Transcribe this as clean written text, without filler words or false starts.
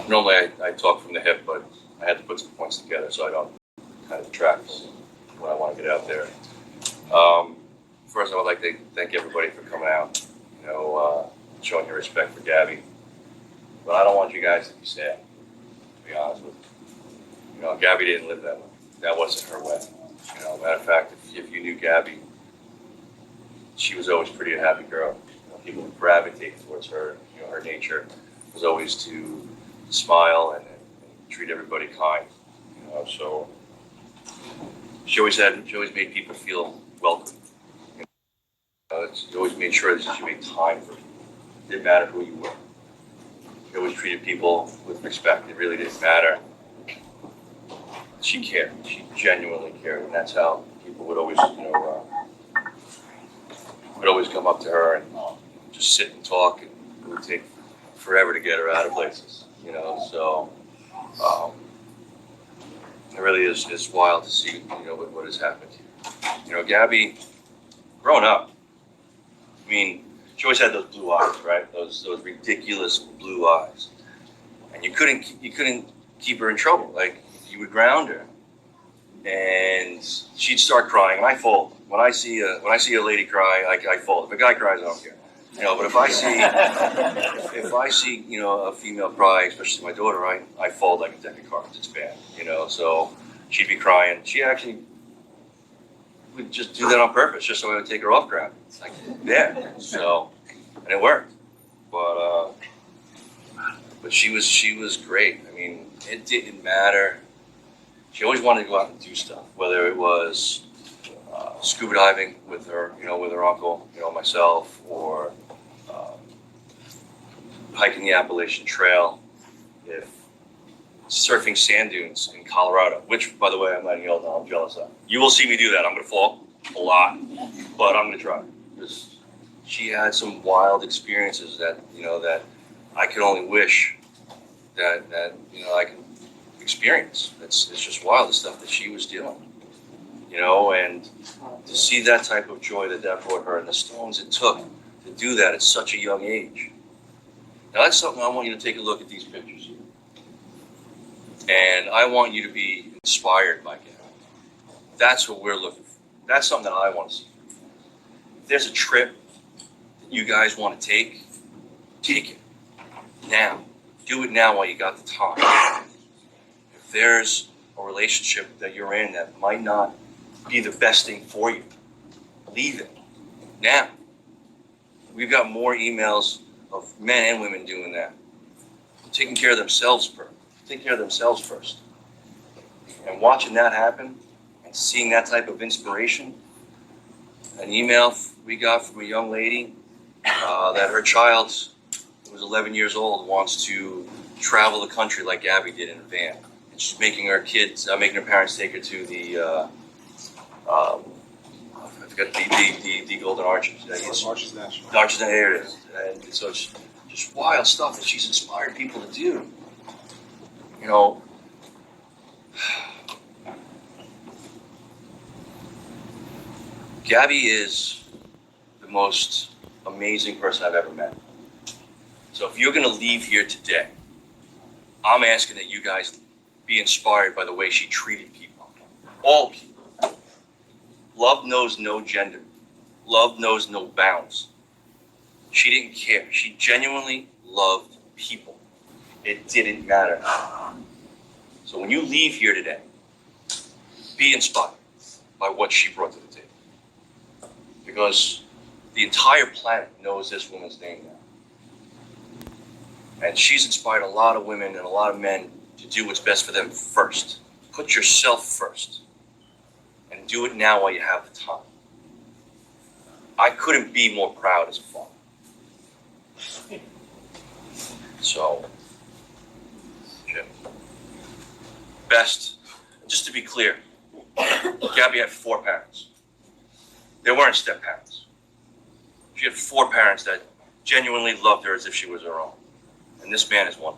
Normally I talk from the hip, but I had to put some points together so I don't kind of detract from what I want to get out there. First, I would like to thank everybody for coming out, showing your respect for Gabby. But I don't want you guys to be sad, to be honest with you. Gabby didn't live that way. That wasn't her way. Matter of fact, if you knew Gabby, she was always a pretty happy girl. People would gravitate towards her. Her nature was always to smile and treat everybody kind. So she always made people feel welcome. She always made sure that she made time for people. It didn't matter who you were. She always treated people with respect. It really didn't matter. She cared. She genuinely cared, and that's how people would always, would always come up to her and just sit and talk, and it would take forever to get her out of places. So it really is wild to see, what has happened here. Gabby, growing up, she always had those blue eyes, right? Those ridiculous blue eyes, and you couldn't keep her in trouble. Like, you would ground her, and she'd start crying, and I fold. When I see a lady cry, I fold. If a guy cries, I don't care. But if I see a female cry, especially my daughter, I fold like a deck of cards. It's bad, So she'd be crying. She actually would just do that on purpose, just so I would take her off ground. It's like, yeah. So, and it worked. But she was great. It didn't matter. She always wanted to go out and do stuff, whether it was scuba diving with her, with her uncle, myself, or hiking the Appalachian Trail, if surfing sand dunes in Colorado, which, by the way, I'm letting you all know I'm jealous of. You will see me do that. I'm going to fall a lot, but I'm going to try. Because she had some wild experiences that I could only wish that I could experience. It's just wild, the stuff that she was doing. And to see that type of joy that brought her, and the stones it took to do that at such a young age. Now, that's something I want you to take a look at these pictures here. And I want you to be inspired by Gabby. That's what we're looking for. That's something that I want to see. If there's a trip that you guys want to take it now. Do it now while you got the time. If there's a relationship that you're in that might not be the best thing for you, leave it now. We've got more emails of men and women doing that, taking care of themselves first, and watching that happen and seeing that type of inspiration. An email we got from a young lady that her child, who was 11 years old, wants to travel the country like Gabby did in a van, and she's making her parents take her to the I forgot the Golden Arches. Arches National. Arches, there it is. And so it's just wild stuff that she's inspired people to do. Gabby is the most amazing person I've ever met. So if you're going to leave here today, I'm asking that you guys be inspired by the way she treated people. All people. Love knows no gender. Love knows no bounds. She didn't care. She genuinely loved people. It didn't matter. So when you leave here today, be inspired by what she brought to the table. Because the entire planet knows this woman's name now. And she's inspired a lot of women and a lot of men to do what's best for them first. Put yourself first. And do it now while you have the time. I couldn't be more proud as a father. So, Jim, best, just to be clear, Gabby had 4 parents. They weren't step parents. She had 4 parents that genuinely loved her as if she was her own. And this man is one.